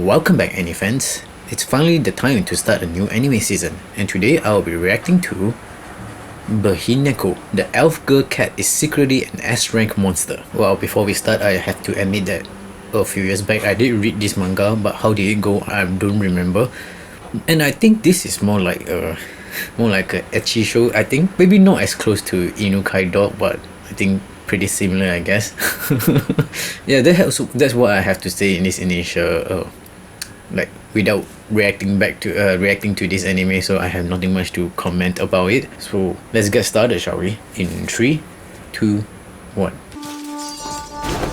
Welcome back, anime fans. It's finally the time to start a new anime season, and today I'll be reacting to Beheneko. The elf girl cat is secretly an S-rank monster. Well, before we start, I have to admit that a few years back I did read this manga, but how did it go I don't remember. And I think this is more like a ecchi show. I think maybe not as close to Inukai dog, but I think pretty similar, I guess. Yeah, that's what I have to say in this initial without reacting to this anime, so I have nothing much to comment about it. So let's get started, shall we? In 3, 2, 1.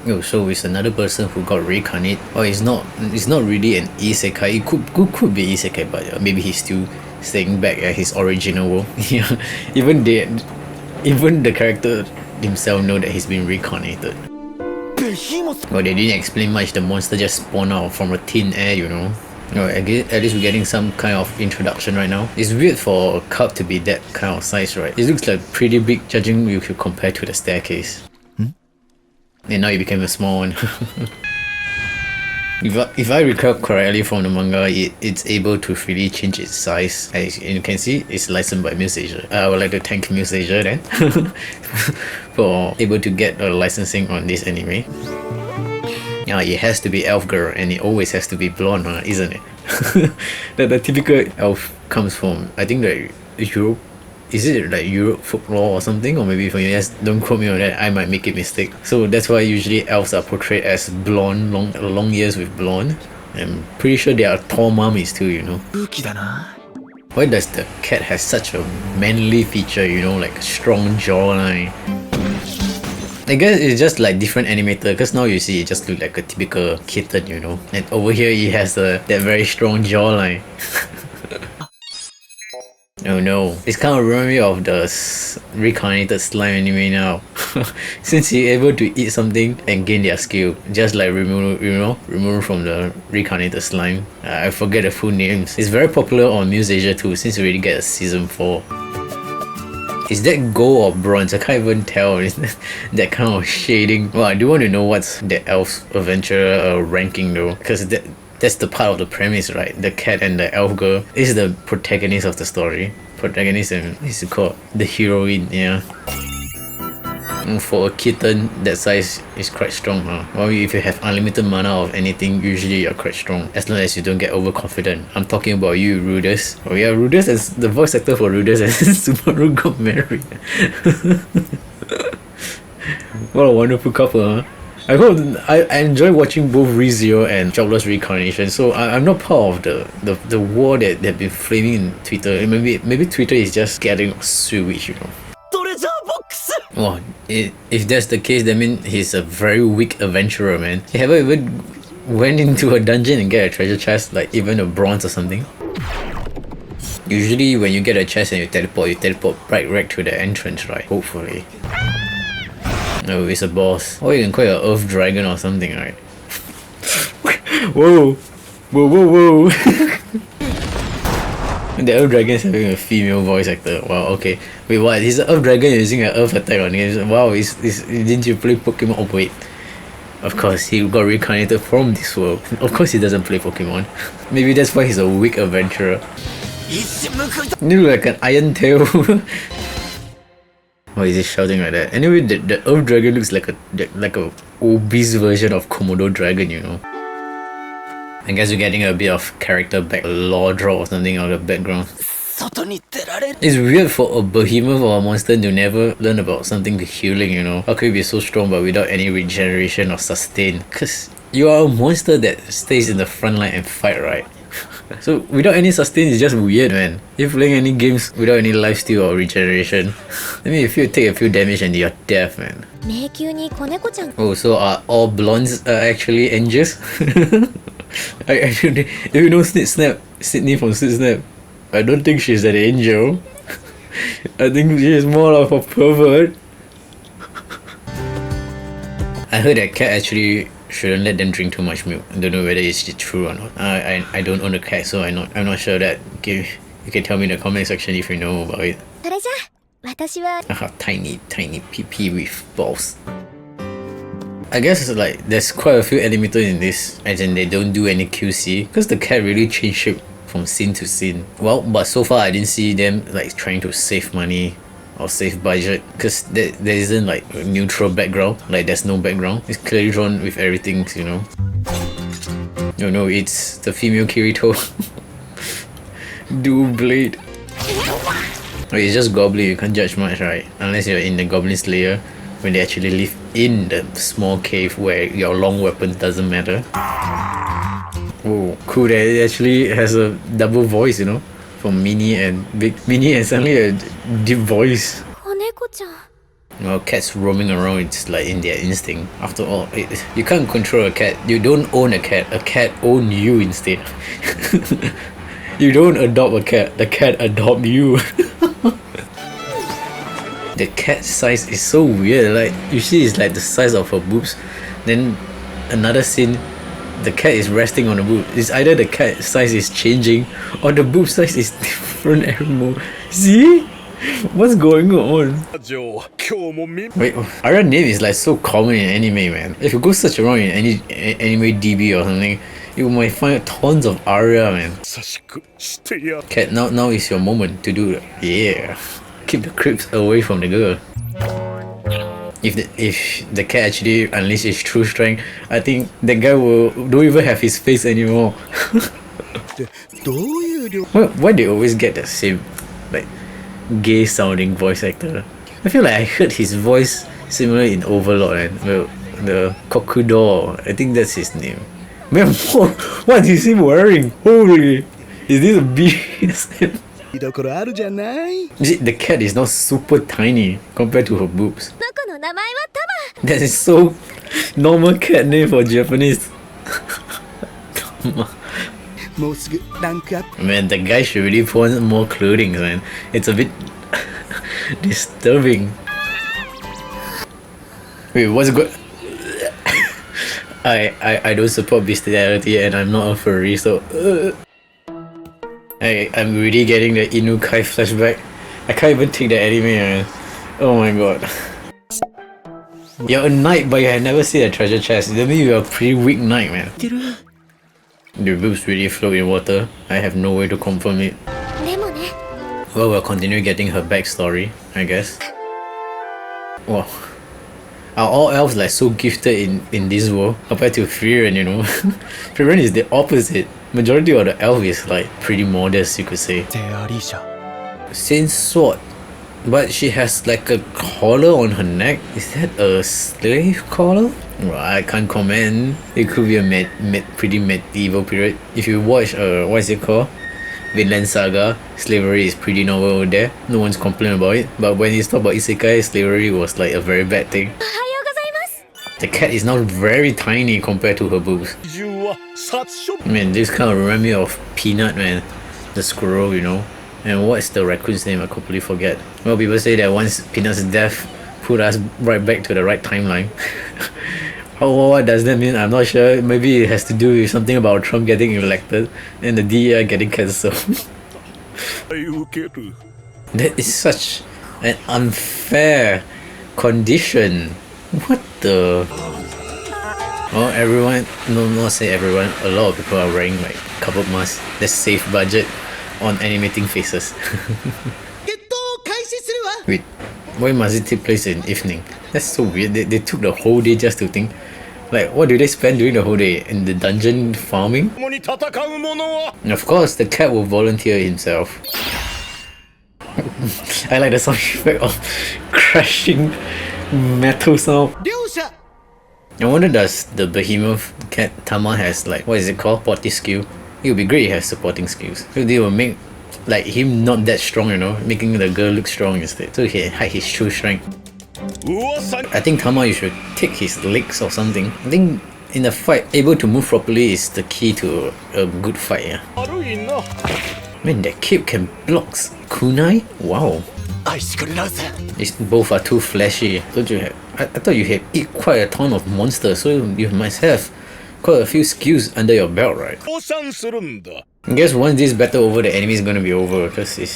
Oh, so it's another person who got reincarnated. Oh, it's not really an isekai. It could be isekai, but maybe he's still staying back at his original world. Yeah, even the character himself know that he's been reincarnated. Well, they didn't explain much. The monster just spawned out from a thin air, you know. Oh, at least we're getting some kind of introduction right now. It's weird for a cup to be that kind of size, right? It looks like pretty big, judging you could compare to the staircase. And now it became a small one. If I recall correctly from the manga, it's able to freely change its size. As you can see, it's licensed by Muse Asia. I would like to thank Muse Asia then for able to get a licensing on this anime. It has to be elf girl, and it always has to be blonde, isn't it? the typical elf comes from, I think, like Europe. Is it like Europe folklore or something? Or maybe from US, don't quote me on that, I might make a mistake. So that's why usually elves are portrayed as blonde, long ears with blonde. I'm pretty sure they are tall mummies too, you know. Why does the cat have such a manly feature, you know, like a strong jawline? I guess it's just like different animator, because now you see it just look like a typical kitten, you know. And over here it has that very strong jawline. Oh no, it's kind of reminding me of the reincarnated slime anime now. Since he's able to eat something and gain their skill, just like removed from the reincarnated slime. I forget the full names. It's very popular on Muse Asia too, since we already get a season 4. Is that gold or bronze? I can't even tell. It's that kind of shading. Well, I do want to know what's the elf adventurer ranking though, because that's the part of the premise, right? The cat and the elf girl is the protagonist of the story. Protagonist and is called the heroine, yeah. And for a kitten that size is quite strong, huh? Well, if you have unlimited mana of anything, usually you're quite strong, as long as you don't get overconfident. I'm talking about you, Rudess. Oh yeah, Rudess, as the voice actor for Rudess and Subaru got married. What a wonderful couple, huh? I enjoy watching both ReZero and Jobless Reincarnation, so I'm not part of the war that they've been flaming in Twitter. Maybe Twitter is just getting switch, you know. Well, if that's the case, that means he's a very weak adventurer, man. He haven't even went into a dungeon and get a treasure chest, like even a bronze or something. Usually when you get a chest and you teleport right to the entrance, right? Hopefully. No, it's a boss. Or you can call it an earth dragon or something, right? Whoa! The earth dragon is having a female voice actor. Wow, okay. Wait, what? He's an earth dragon using an earth attack on him. Wow, didn't you play Pokemon? Oh wait. Of course, he got reincarnated from this world. Of course he doesn't play Pokemon. Maybe that's why he's a weak adventurer. You look like an Iron Tail. Why is he shouting like that? Anyway, the earth dragon looks like a obese version of Komodo dragon, you know. I guess you're getting a bit of character lore draw or something out of the background. It's weird for a behemoth or a monster to never learn about something healing, you know. How could you be so strong but without any regeneration or sustain? Cause you are a monster that stays in the front line and fight, right? So without any sustain, it's just weird, man. If playing any games without any lifesteal or regeneration, I mean, if you take a few damage and you're deaf, man. Oh, so are all blondes actually angels? If you know Sydney from Snip Snap, I don't think she's an angel. I think she's more of a pervert. I heard that cat actually shouldn't let them drink too much milk. I don't know whether it's true or not. I don't own a cat, so I'm not sure that. You can tell me in the comment section if you know about it. Tiny pee with balls. I guess like there's quite a few animators in this, as in they don't do any QC, because the cat really changed shape from scene to scene. Well, but so far I didn't see them like trying to save money or save budget, because there isn't like a neutral background, like there's no background. It's clearly drawn with everything, you know. No, no, it's the female Kirito. Dual blade. Okay, it's just Goblin, you can't judge much, right? Unless you're in the Goblin Slayer, when they actually live in the small cave where your long weapon doesn't matter. Oh, cool that it actually has a double voice, you know? From Mini and Big. Mini and suddenly a deep voice. Well, cats roaming around, it's like in their instinct. After all, you can't control a cat. You don't own a cat owns you instead. You don't adopt a cat, the cat adopt you. The cat size is so weird, like usually it's like the size of her boobs. Then another scene, the cat is resting on the boob. It's either the cat size is changing or the boob size is different anymore. See? What's going on? Wait, Arya name is like so common in anime, man. If you go search around in any anime DB or something, you might find tons of Arya, man. Cat, now is your moment to do it. Yeah. Keep the creeps away from the girl. If the cat actually unleashes true strength, I think the guy don't even have his face anymore. Why they always get the same like gay sounding voice actor? I feel like I heard his voice similar in Overlord, and well, the Kokudo, I think that's his name. Man, what is he wearing? Holy, is this a BSM? The cat is not super tiny compared to her boobs. That is so normal cat name for Japanese. Man, the guy should really put on more clothing, man. It's a bit disturbing. Wait, what's good? I don't support bestiality and I'm not a furry, so I'm really getting the Inukai flashback. I can't even take the anime, man. Oh my god. You're a knight, but you have never seen a treasure chest. That means you're a pretty weak knight, man. The boobs really float in water. I have no way to confirm it. Well, we'll continue getting her backstory, I guess. Wow. Are all elves like so gifted in this world compared to Frieren, you know? Frieren is the opposite. Majority of the elf is like pretty modest, you could say. Saint Sword. But she has like a collar on her neck. Is that a slave collar? Well, I can't comment. It could be a pretty medieval period. If you watch what is it called? Vinland Saga, slavery is pretty normal over there. No one's complaining about it. But when you talk about isekai, slavery was like a very bad thing. The cat is now very tiny compared to her boobs. Man, this kind of reminds me of Peanut, man. The squirrel, you know. And what's the raccoon's name? I completely forget. Well, people say that once Peanut's death put us right back to the right timeline. What does that mean? I'm not sure. Maybe it has to do with something about Trump getting elected and the DEI getting cancelled. That is such an unfair condition. What the? Well, everyone, no, not say everyone, a lot of people are wearing like covered masks. Let's save budget on animating faces. Wait, why must it take place in evening? That's so weird. They took the whole day just to think. Like, what do they spend during the whole day? In the dungeon farming? And of course, the cat will volunteer himself. I like the sound effect of crashing metal sound. I wonder, does the behemoth cat Tama has like, what is it called? Potty skill? It would be great if he has supporting skills. So they will make like him not that strong, you know, making the girl look strong instead. So he can hide his true strength. I think Tama, you should take his legs or something. I think in a fight, able to move properly is the key to a good fight, yeah. Man, that cape can block kunai? Wow. Both are too flashy. Don't you have? I thought you had eat quite a ton of monsters, so you must have quite a few skills under your belt, right? I guess once this battle over, the enemy is gonna be over, because it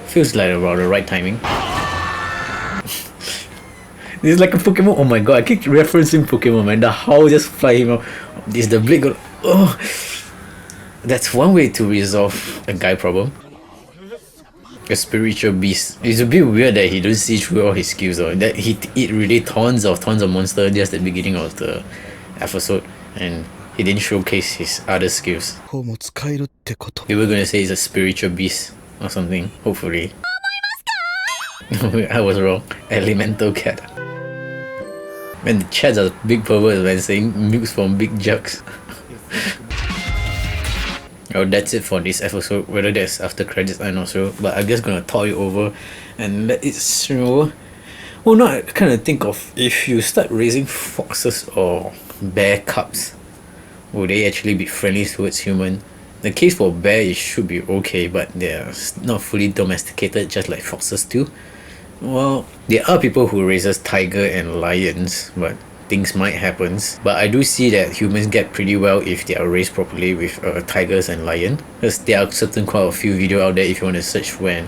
feels like about the right timing. It's like a Pokemon. Oh my god, I keep referencing Pokemon, man. The howl just fly him out. This the blade go. Oh, that's one way to resolve a guy problem. A spiritual beast. It's a bit weird that he don't see through all his skills, or that he eat really tons of monsters just at the beginning of the episode, and he didn't showcase his other skills. We were gonna say he's a spiritual beast or something. Hopefully. I was wrong. Elemental cat. Man, the chats are big perverts when saying milks from big jugs. Oh, that's it for this episode. Whether there's after credits, I'm not sure. But I'm just gonna talk it over and let it show. Well, now I kind of think of if you start raising foxes or bear cubs, will they actually be friendly towards human? The case for bear, it should be okay, but they're not fully domesticated, just like foxes too. Well, there are people who raises tiger and lions, but things might happen. But I do see that humans get pretty well if they are raised properly with tigers and lion. Because there are certain quite a few videos out there if you want to search when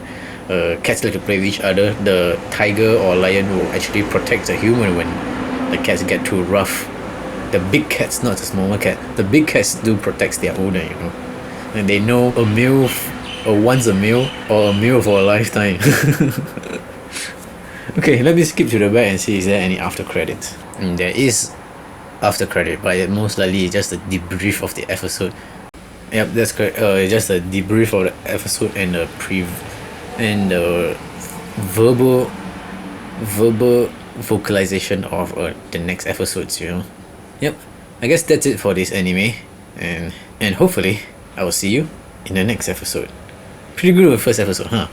cats like to play with each other. The tiger or lion will actually protect the human when the cats get too rough. The big cats, not the smaller cat. The big cats do protect their owner, you know. And they know a meal once a meal or a meal for a lifetime. Okay, let me skip to the back and see is there any after credits. There is after credit, but it most likely is just a debrief of the episode. Yep, that's correct. Just a debrief of the episode and the verbal vocalization of the next episodes. You know. Yep, I guess that's it for this anime, and hopefully I will see you in the next episode. Pretty good with the first episode, huh?